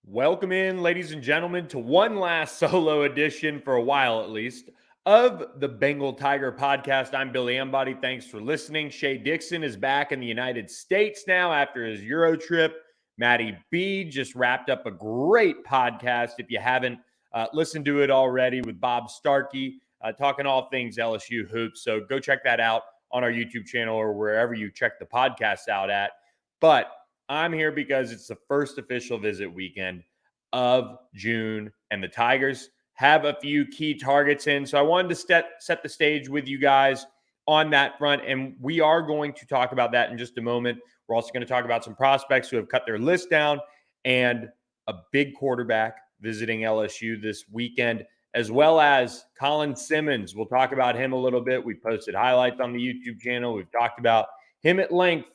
Welcome in, ladies and gentlemen, to one last solo edition, for a while at least, of the Bengal Tiger Podcast. I'm Billy Embody. Thanks for listening. Shea Dixon is back in the United States now after his Euro trip. Matty B just wrapped up a great podcast. If you haven't listened to it already, with Bob Starkey, talking all things LSU hoops. So go check that out on our YouTube channel or wherever you check the podcast out at. But I'm here because it's the first official visit weekend of June, and the Tigers have a few key targets in. So I wanted to set the stage with you guys on that front, and we are going to talk about that in just a moment. We're also going to talk about some prospects who have cut their list down and a big quarterback visiting LSU this weekend, as well as Colin Simmons. We'll talk about him a little bit. We posted highlights on the YouTube channel. We've talked about him at length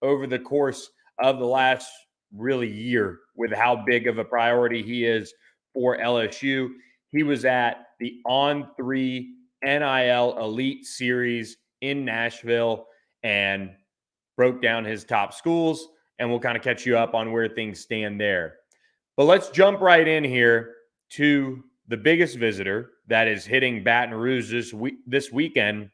over the course of the last really year with how big of a priority he is for LSU. He was at the On3 NIL Elite Series in Nashville and broke down his top schools, and we'll kind of catch you up on where things stand there. But let's jump right in here to the biggest visitor that is hitting Baton Rouge this weekend,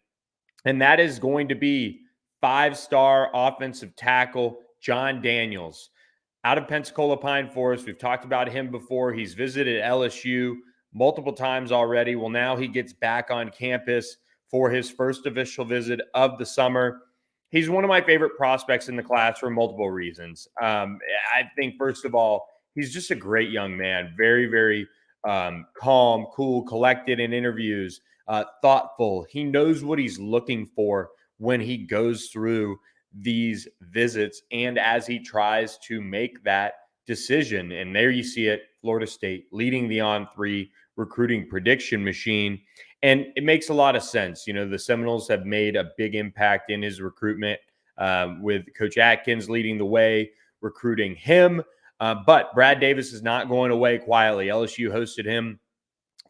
and that is going to be five-star offensive tackle John Daniels out of Pensacola Pine Forest. We've talked about him before. He's visited LSU multiple times already. Well, now he gets back on campus for his first official visit of the summer. He's one of my favorite prospects in the class for multiple reasons. I think, first of all, he's just a great young man. Very, very calm, cool, collected in interviews, thoughtful. He knows what he's looking for when he goes through these visits and as he tries to make that decision. And there you see it, Florida State leading the On3 recruiting prediction machine. And it makes a lot of sense. You know, the Seminoles have made a big impact in his recruitment, with Coach Atkins leading the way, recruiting him. But Brad Davis is not going away quietly. LSU hosted him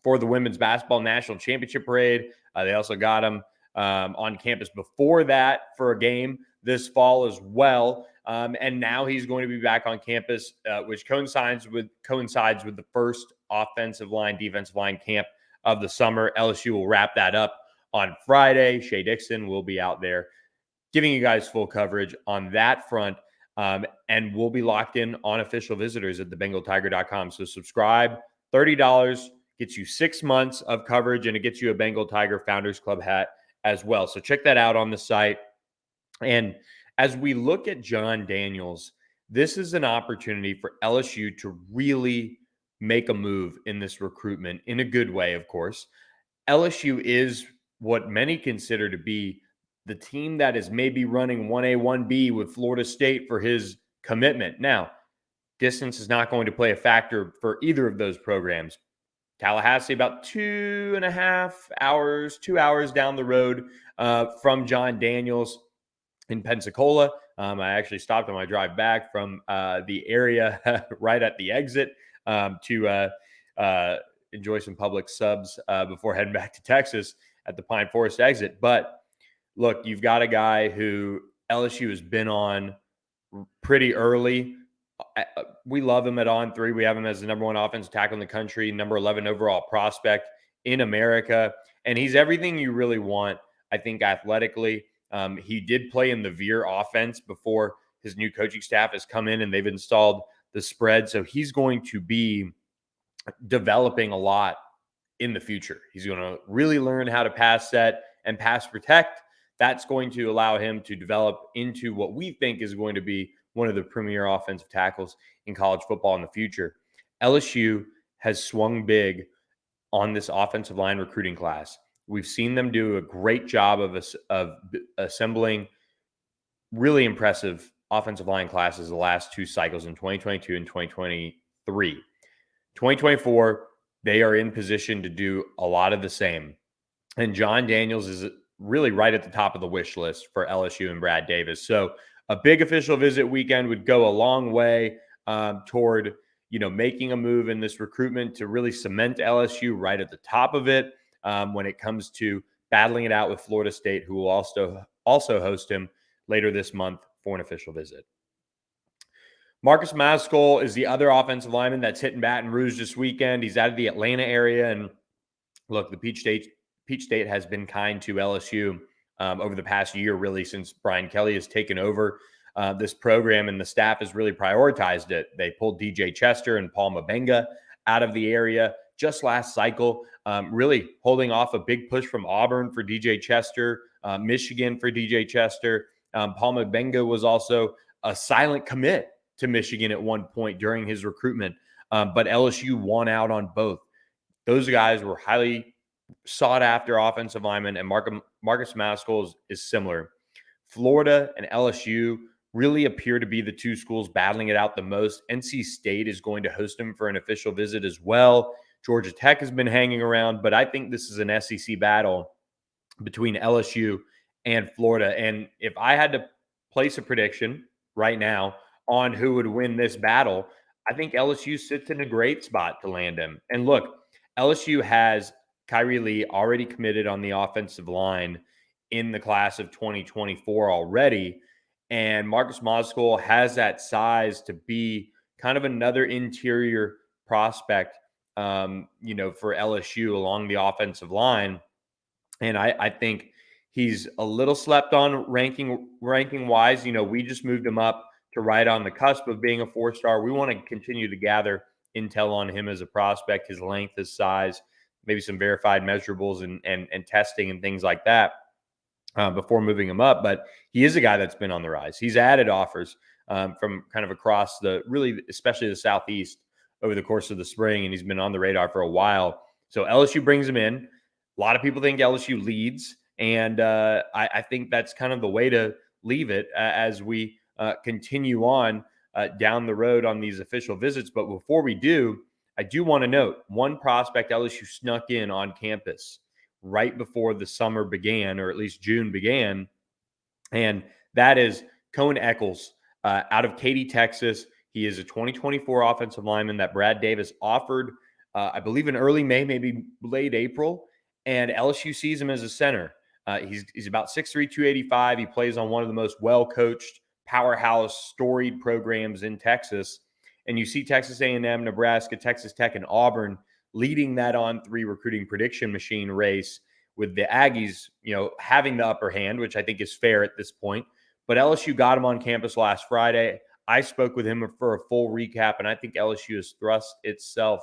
for the Women's Basketball National Championship Parade. They also got him on campus before that for a game this fall as well. And now he's going to be back on campus, which coincides with the first offensive line, defensive line camp of the summer. LSU will wrap that up on Friday. Shea Dixon will be out there giving you guys full coverage on that front. And we'll be locked in on official visitors at thebengaltiger.com. So subscribe, $30 gets you 6 months of coverage, and it gets you a Bengal Tiger Founders Club hat as well. So check that out on the site. And as we look at John Daniels, this is an opportunity for LSU to really make a move in this recruitment in a good way, of course. LSU is what many consider to be the team that is maybe running 1A, 1B with Florida State for his commitment. Now, distance is not going to play a factor for either of those programs. Tallahassee, about 2.5 hours, 2 hours down the road from John Daniels in Pensacola. I actually stopped on my drive back from the area right at the exit to enjoy some public subs before heading back to Texas at the Pine Forest exit. But look, you've got a guy who LSU has been on pretty early. We love him at On3. We have him as the number one offensive tackle in the country, number 11 overall prospect in America. And he's everything you really want, I think, athletically. He did play in the Veer offense before his new coaching staff has come in and they've installed the spread. So he's going to be developing a lot in the future. He's going to really learn how to pass set and pass protect. That's going to allow him to develop into what we think is going to be one of the premier offensive tackles in college football in the future. LSU has swung big on this offensive line recruiting class. We've seen them do a great job of assembling really impressive offensive line classes the last two cycles in 2022 and 2023. 2024, they are in position to do a lot of the same. And John Daniels is really right at the top of the wish list for LSU and Brad Davis. So a big official visit weekend would go a long way toward, making a move in this recruitment to really cement LSU right at the top of it when it comes to battling it out with Florida State, who will also host him later this month for an official visit. Marcus Maskell is the other offensive lineman that's hitting Baton Rouge this weekend. He's out of the Atlanta area. And look, the Peach State has been kind to LSU over the past year, really, since Brian Kelly has taken over this program, and the staff has really prioritized it. They pulled DJ Chester and Paul Mabenga out of the area just last cycle, really holding off a big push from Auburn for DJ Chester, Michigan for DJ Chester. Paul Mabenga was also a silent commit to Michigan at one point during his recruitment, but LSU won out on both. Those guys were highly sought after offensive linemen, and Marcus Maskell is similar. Florida and LSU really appear to be the two schools battling it out the most. NC State is going to host him for an official visit as well. Georgia Tech has been hanging around, but I think this is an SEC battle between LSU and Florida. And if I had to place a prediction right now on who would win this battle, I think LSU sits in a great spot to land him. And look, LSU has Kyrie Lee already committed on the offensive line in the class of 2024 already. And Marcus Maskell has that size to be kind of another interior prospect, for LSU along the offensive line. And I think he's a little slept on ranking wise. We just moved him up to right on the cusp of being a 4-star. We want to continue to gather intel on him as a prospect, his length, his size, maybe some verified measurables and testing and things like that before moving him up. But he is a guy that's been on the rise. He's added offers from kind of across especially the Southeast over the course of the spring, and he's been on the radar for a while. So LSU brings him in. A lot of people think LSU leads, and I think that's kind of the way to leave it as we continue on down the road on these official visits. But before we do, I do want to note one prospect LSU snuck in on campus right before the summer began, or at least June began, and that is Cohen Eccles out of Katy, Texas. He is a 2024 offensive lineman that Brad Davis offered, I believe, in early May, maybe late April, and LSU sees him as a center. He's about 6'3", 285. He plays on one of the most well-coached, powerhouse, storied programs in Texas. And you see Texas A&M, Nebraska, Texas Tech, and Auburn leading that On3 recruiting prediction machine race, with the Aggies, having the upper hand, which I think is fair at this point. But LSU got him on campus last Friday. I spoke with him for a full recap, and I think LSU has thrust itself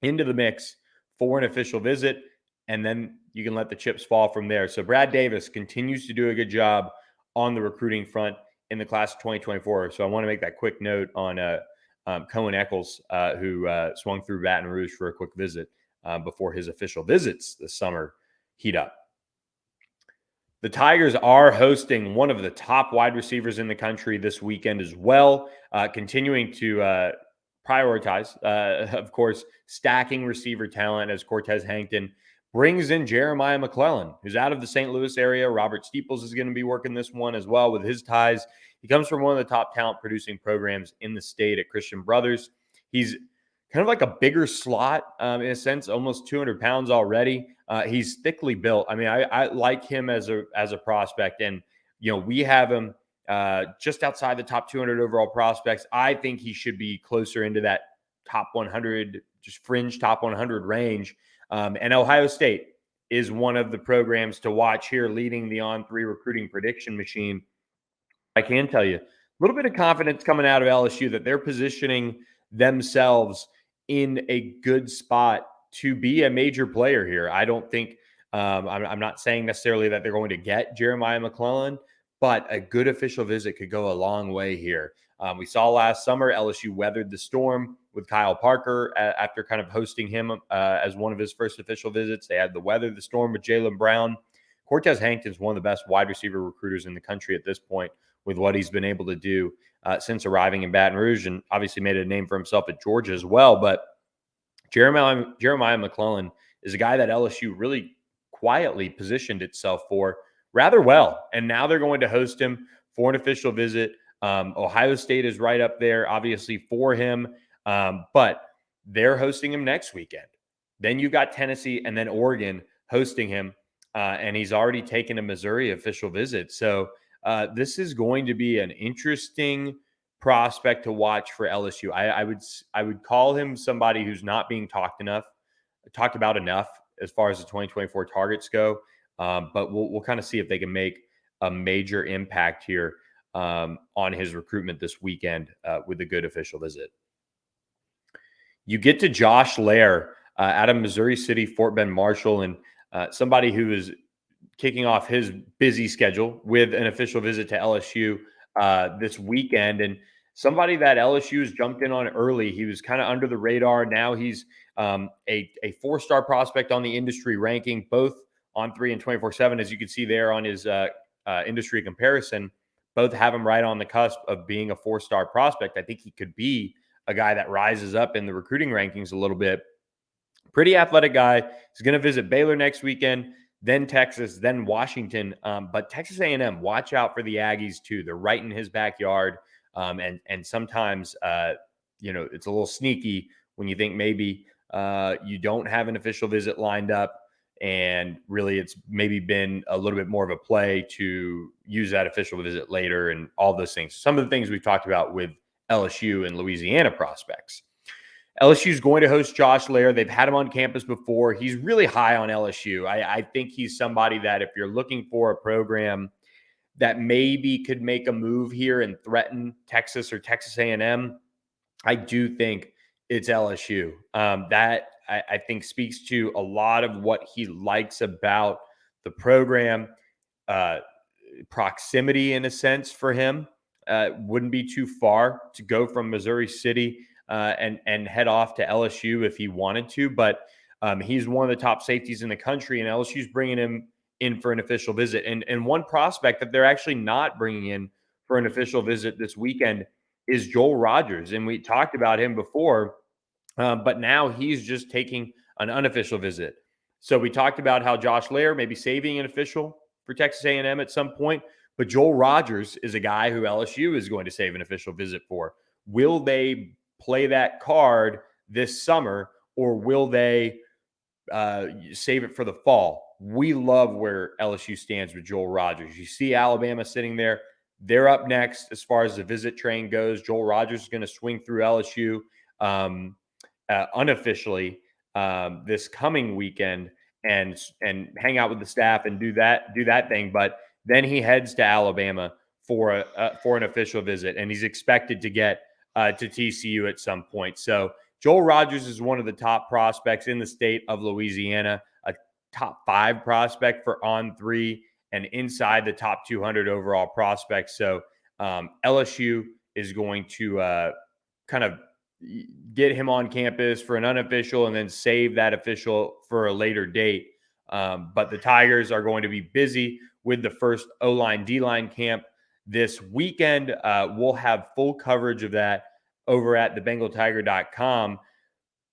into the mix for an official visit, and then you can let the chips fall from there. So Brad Davis continues to do a good job on the recruiting front in the class of 2024. So I want to make that quick note on Cohen Eccles, who swung through Baton Rouge for a quick visit before his official visits this summer heat up. The Tigers are hosting one of the top wide receivers in the country this weekend as well, continuing to prioritize, of course, stacking receiver talent as Cortez Hankton brings in Jeremiah McClellan, who's out of the St. Louis area. Robert Steeples is going to be working this one as well with his ties. He comes from one of the top talent-producing programs in the state at Christian Brothers. He's kind of like a bigger slot in a sense, almost 200 pounds already. He's thickly built. I mean, I like him as a prospect, and we have him just outside the top 200 overall prospects. I think he should be closer into that top 100, just fringe top 100 range. And Ohio State is one of the programs to watch here, leading the On3 recruiting prediction machine. I can tell you a little bit of confidence coming out of LSU that they're positioning themselves in a good spot to be a major player here. I don't think I'm not saying necessarily that they're going to get Jeremiah McClellan, but a good official visit could go a long way here. We saw last summer LSU weathered the storm with Kyle Parker after kind of hosting him as one of his first official visits. They had the weather the storm with Jaylen Brown. Cortez Hankton is one of the best wide receiver recruiters in the country at this point, with what he's been able to do since arriving in Baton Rouge, and obviously made a name for himself at Georgia as well. But Jeremiah McClellan is a guy that LSU really quietly positioned itself for rather well. And now they're going to host him for an official visit. Ohio State is right up there, obviously, for him. But they're hosting him next weekend. Then you've got Tennessee and then Oregon hosting him. And he's already taken a Missouri official visit. So this is going to be an interesting prospect to watch for LSU. I would call him somebody who's not being talked about enough as far as the 2024 targets go. But we'll kind of see if they can make a major impact here on his recruitment this weekend with a good official visit. You get to Josh Lair out of Missouri City, Fort Bend Marshall, and somebody who is kicking off his busy schedule with an official visit to LSU this weekend. And somebody that LSU has jumped in on early. He was kind of under the radar. Now he's a 4-star prospect on the industry ranking, both On3 and 24/7, as you can see there on his industry comparison. Both have him right on the cusp of being a 4-star prospect. I think he could be a guy that rises up in the recruiting rankings a little bit. Pretty athletic guy. He's going to visit Baylor next weekend, then Texas, then Washington. But Texas A&M, watch out for the Aggies too. They're right in his backyard. And sometimes, it's a little sneaky when you think maybe you don't have an official visit lined up. And really, it's maybe been a little bit more of a play to use that official visit later and all those things. Some of the things we've talked about with LSU and Louisiana prospects. LSU is going to host Josh Lair. They've had him on campus before. He's really high on LSU. I think he's somebody that if you're looking for a program that maybe could make a move here and threaten Texas or Texas A&M, I do think it's LSU. That I think speaks to a lot of what he likes about the program. Proximity, in a sense, for him wouldn't be too far to go from Missouri City and head off to LSU if he wanted to. But he's one of the top safeties in the country, and LSU's bringing him in for an official visit. And one prospect that they're actually not bringing in for an official visit this weekend is Joel Rogers. And we talked about him before, but now he's just taking an unofficial visit. So we talked about how Josh Lair may be saving an official for Texas A&M at some point, but Joel Rogers is a guy who LSU is going to save an official visit for. Will they play that card this summer, or will they save it for the fall? We love where LSU stands with Joel Rogers. You see Alabama sitting there. They're up next as far as the visit train goes. Joel Rogers is going to swing through LSU unofficially this coming weekend and hang out with the staff and do that thing. But then he heads to Alabama for an official visit, and he's expected to get to TCU at some point. So Joel Rogers is one of the top prospects in the state of Louisiana, a top 5 prospect for On3 and inside the top 200 overall prospects. So LSU is going to kind of get him on campus for an unofficial and then save that official for a later date. But the Tigers are going to be busy with the first O-line, D-line camp this weekend. We'll have full coverage of that over at thebengaltiger.com.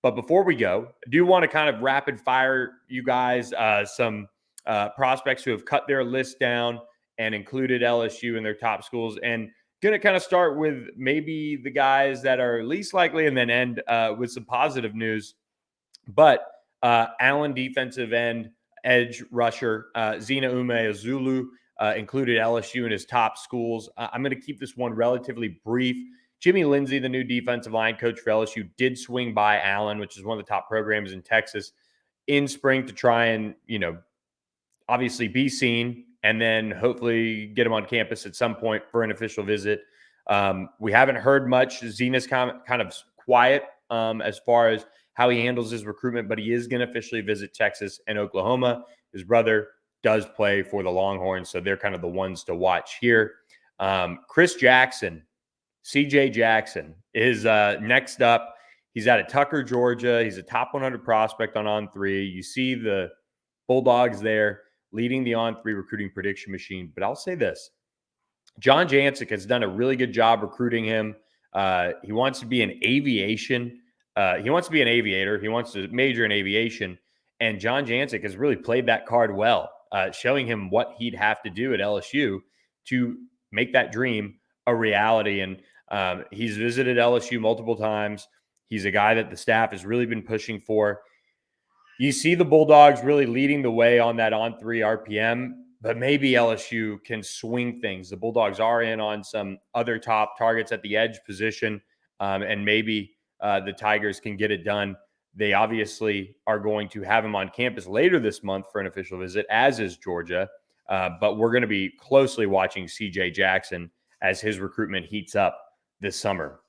But before we go, I do want to kind of rapid fire you guys some prospects who have cut their list down and included LSU in their top schools. And going to kind of start with maybe the guys that are least likely and then end with some positive news. But Allen defensive end, edge rusher, Zina Ume Azulu included LSU in his top schools. I'm going to keep this one relatively brief. Jimmy Lindsey, the new defensive line coach for LSU, did swing by Allen, which is one of the top programs in Texas, in spring to try and, obviously be seen and then hopefully get him on campus at some point for an official visit. We haven't heard much. Zena's kind of quiet as far as how he handles his recruitment, but he is going to officially visit Texas and Oklahoma. His brother does play for the Longhorns, so they're kind of the ones to watch here. Chris Jackson, CJ Jackson, is next up. He's out of Tucker, Georgia. He's a top 100 prospect on On3. You see the Bulldogs there leading the On3 recruiting prediction machine. But I'll say this. John Jancic has done a really good job recruiting him. He wants to be an aviation. He wants to be an aviator. He wants to major in aviation. And John Jancic has really played that card well, showing him what he'd have to do at LSU to make that dream a reality. And he's visited LSU multiple times. He's a guy that the staff has really been pushing for. You see the Bulldogs really leading the way on that On3 RPM, but maybe LSU can swing things. The Bulldogs are in on some other top targets at the edge position, and maybe the Tigers can get it done. They obviously are going to have him on campus later this month for an official visit, as is Georgia. But we're going to be closely watching CJ Jackson as his recruitment heats up this summer.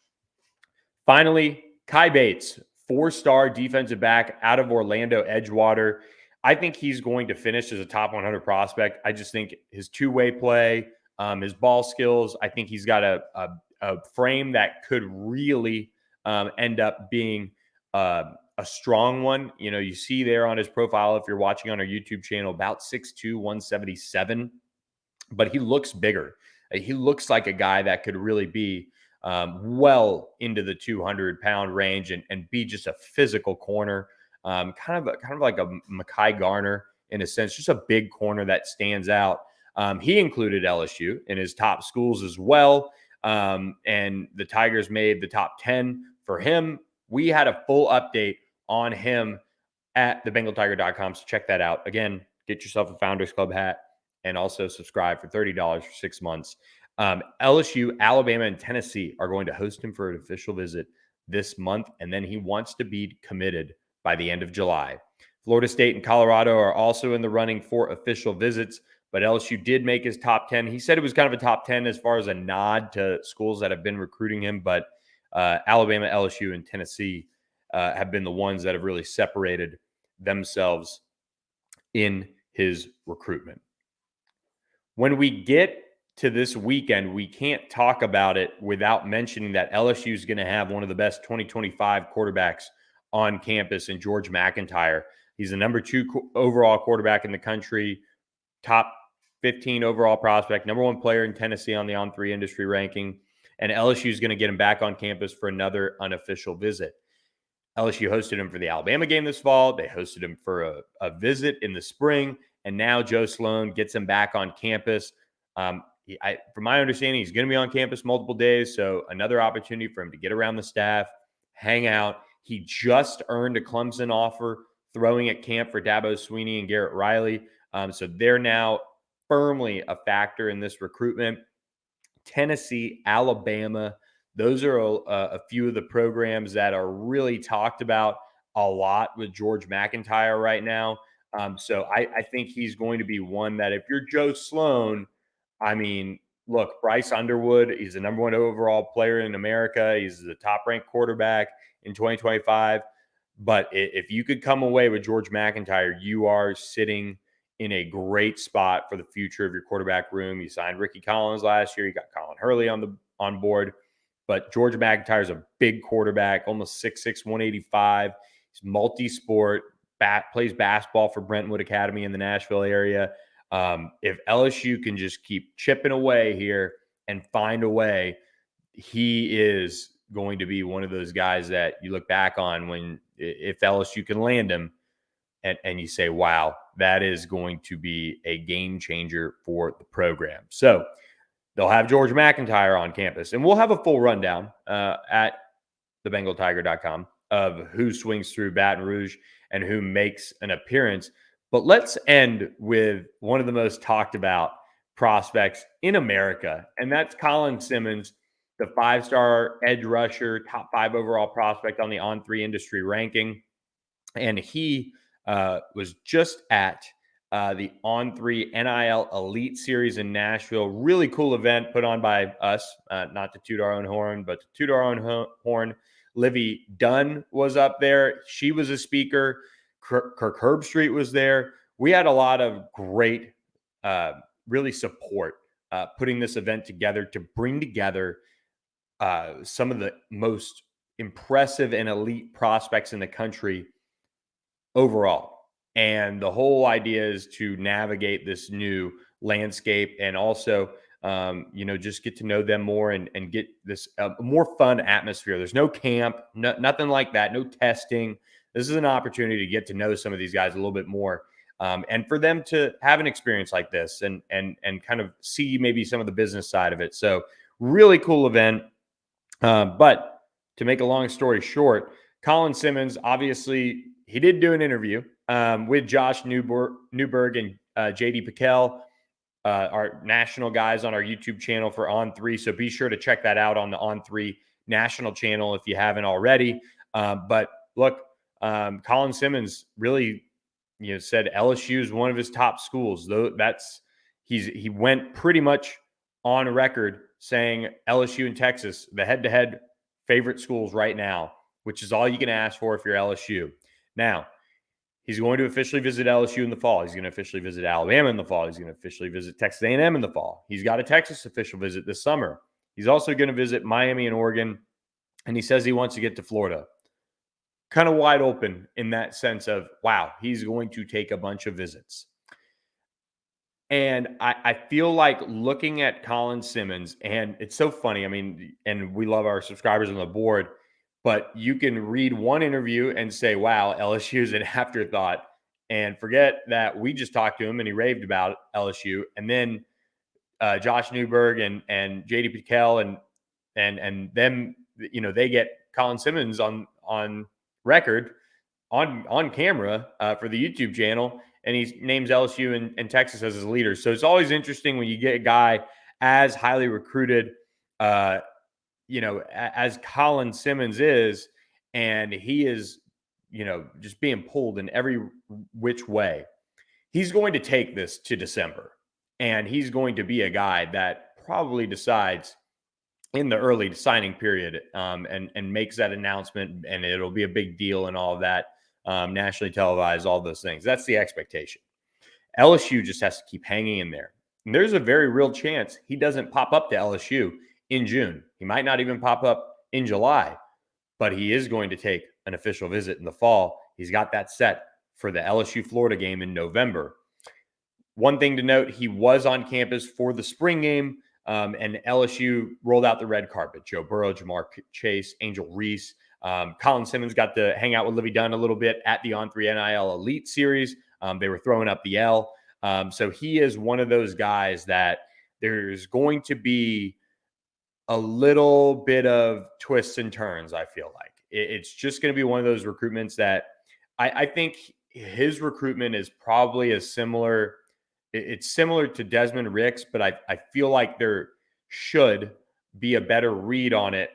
Finally, Kai Bates, 4-star defensive back out of Orlando Edgewater. I think he's going to finish as a top 100 prospect. I just think his two-way play, his ball skills, I think he's got a frame that could really end up being a strong one. You know, you see there on his profile, if you're watching on our YouTube channel, about 6'2", 177, but he looks bigger. He looks like a guy that could really be well into the 200-pound range and be just a physical corner, kind of like a Mekhi Garner in a sense, just a big corner that stands out. He included LSU in his top schools as well, and the Tigers made the top 10 for him. We had a full update on him at thebengaltiger.com, so check that out. Again, get yourself a Founders Club hat and also subscribe for $30 for 6 months. LSU, Alabama, and Tennessee are going to host him for an official visit this month, and then he wants to be committed by the end of July. Florida State and Colorado are also in the running for official visits, but LSU did make his top 10. He said it was kind of a top 10 as far as a nod to schools that have been recruiting him, but Alabama, LSU, and Tennessee have been the ones that have really separated themselves in his recruitment. When we get to this weekend, we can't talk about it without mentioning that LSU is going to have one of the best 2025 quarterbacks on campus in George McIntyre. He's the number 2 overall quarterback in the country, top 15 overall prospect, number 1 player in Tennessee on the On3 industry ranking, and LSU is going to get him back on campus for another unofficial visit. LSU hosted him for the Alabama game this fall. They hosted him for a visit in the spring, and now Joe Sloan gets him back on campus. From my understanding, he's going to be on campus multiple days, so another opportunity for him to get around the staff, hang out. He just earned a Clemson offer throwing at camp for Dabo Swinney and Garrett Riley, so they're now firmly a factor in this recruitment. Tennessee, Alabama, those are a few of the programs that are really talked about a lot with George McIntyre right now. So I think he's going to be one that if you're Joe Sloan, I mean, look, Bryce Underwood, he's the number 1 overall player in America. He's the top-ranked quarterback in 2025. But if you could come away with George McIntyre, you are sitting in a great spot for the future of your quarterback room. You signed Ricky Collins last year. You got Colin Hurley on board. But George McIntyre is a big quarterback, almost 6'6", 185. He's multi-sport, plays basketball for Brentwood Academy in the Nashville area. If LSU can just keep chipping away here and find a way, he is going to be one of those guys that you look back on if LSU can land him and you say, wow, that is going to be a game changer for the program. So they'll have George McIntyre on campus, and we'll have a full rundown at thebengaltiger.com of who swings through Baton Rouge and who makes an appearance. But let's end with one of the most talked about prospects in America, and that's Colin Simmons, the 5-star edge rusher, top 5 overall prospect on the On3 industry ranking. And he was just at the On3 NIL Elite Series in Nashville. Really cool event put on by us, not to toot our own horn, but to toot our own horn. Livy Dunn was up there. She was a speaker. Kirk Herbstreit was there. We had a lot of great, really support putting this event together to bring together some of the most impressive and elite prospects in the country overall. And the whole idea is to navigate this new landscape and also, just get to know them more and get this more fun atmosphere. There's no camp, nothing like that, no testing. This is an opportunity to get to know some of these guys a little bit more, and for them to have an experience like this and kind of see maybe some of the business side of it. So really cool event. But to make a long story short, Colin Simmons, obviously, he did do an interview with Josh Newberg and JD Pickell. our national guys on our YouTube channel for On3. So be sure to check that out on the On3 national channel if you haven't already. But look, Colin Simmons really, said LSU is one of his top schools. Though he went pretty much on record saying LSU and Texas, the head-to-head favorite schools right now, which is all you can ask for if you're LSU. Now, he's going to officially visit LSU in the fall. He's going to officially visit Alabama in the fall. He's going to officially visit Texas A&M in the fall. He's got a Texas official visit this summer. He's also going to visit Miami and Oregon, and he says he wants to get to Florida. Kind of wide open in that sense of, wow, he's going to take a bunch of visits. And I feel like looking at Colin Simmons, and it's so funny. I mean, and we love our subscribers on the board, but you can read one interview and say, wow, LSU is an afterthought, and forget that we just talked to him and he raved about LSU. And then Josh Newberg and JD Piquel and them, they get Colin Simmons on record, on camera for the YouTube channel, and he names LSU and Texas as his leaders. So it's always interesting when you get a guy as highly recruited, as Colin Simmons is, and he is, just being pulled in every which way. He's going to take this to December, and he's going to be a guy that probably decides in the early signing period and makes that announcement, and it'll be a big deal and all of that, nationally televised, all those things. That's the expectation. LSU just has to keep hanging in there. And there's a very real chance he doesn't pop up to LSU in June. He might not even pop up in July, but he is going to take an official visit in the fall. He's got that set for the LSU Florida game in November. One thing to note, he was on campus for the spring game, and LSU rolled out the red carpet. Joe Burrow, Jamar Chase, Angel Reese. Colin Simmons got to hang out with Livy Dunn a little bit at the On3 NIL Elite Series. They were throwing up the L. So he is one of those guys that there's going to be a little bit of twists and turns, I feel like. It's just going to be one of those recruitments that I think his recruitment is probably similar to Desmond Rick's, but I feel like there should be a better read on it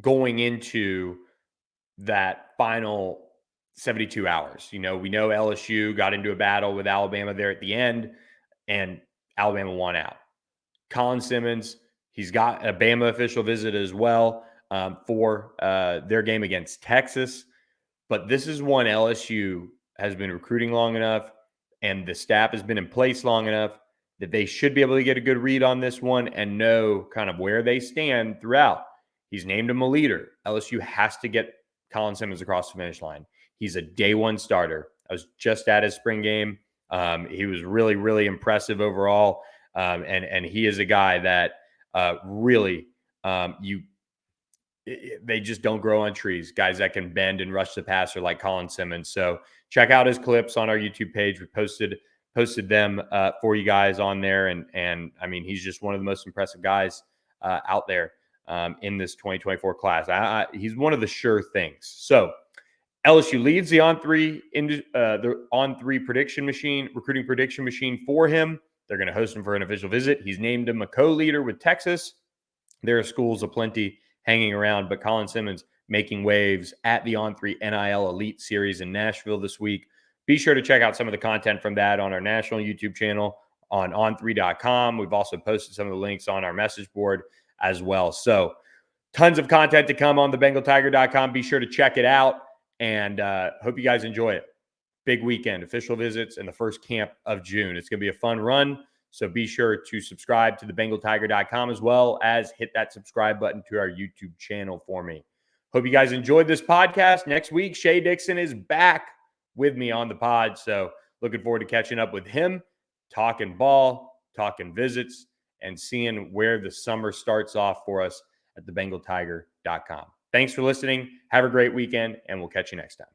going into that final 72 hours. We know LSU got into a battle with Alabama there at the end, and Alabama won out. Colin Simmons, he's got a Bama official visit as well for their game against Texas. But this is one LSU has been recruiting long enough, and the staff has been in place long enough that they should be able to get a good read on this one and know kind of where they stand throughout. He's named him a leader. LSU has to get Colin Simmons across the finish line. He's a day one starter. I was just at his spring game. He was really, really impressive overall. And he is a guy that really they just don't grow on trees. Guys that can bend and rush the passer like Colin Simmons. So check out his clips on our YouTube page. We posted them for you guys on there. And I mean, he's just one of the most impressive guys out there in this 2024 class. He's one of the sure things. So LSU leads the On3 prediction machine, recruiting prediction machine for him. They're going to host him for an official visit. He's named him a co-leader with Texas. There are schools aplenty hanging around, but Colin Simmons making waves at the On3 NIL Elite Series in Nashville this week. Be sure to check out some of the content from that on our national YouTube channel on on3.com. We've also posted some of the links on our message board as well. So tons of content to come on the BengalTiger.com. Be sure to check it out, and hope you guys enjoy it. Big weekend, official visits, and the first camp of June. It's going to be a fun run, so be sure to subscribe to the BengalTiger.com as well as hit that subscribe button to our YouTube channel for me. Hope you guys enjoyed this podcast. Next week, Shea Dixon is back with me on the pod, so looking forward to catching up with him, talking ball, talking visits, and seeing where the summer starts off for us at the BengalTiger.com. Thanks for listening. Have a great weekend, and we'll catch you next time.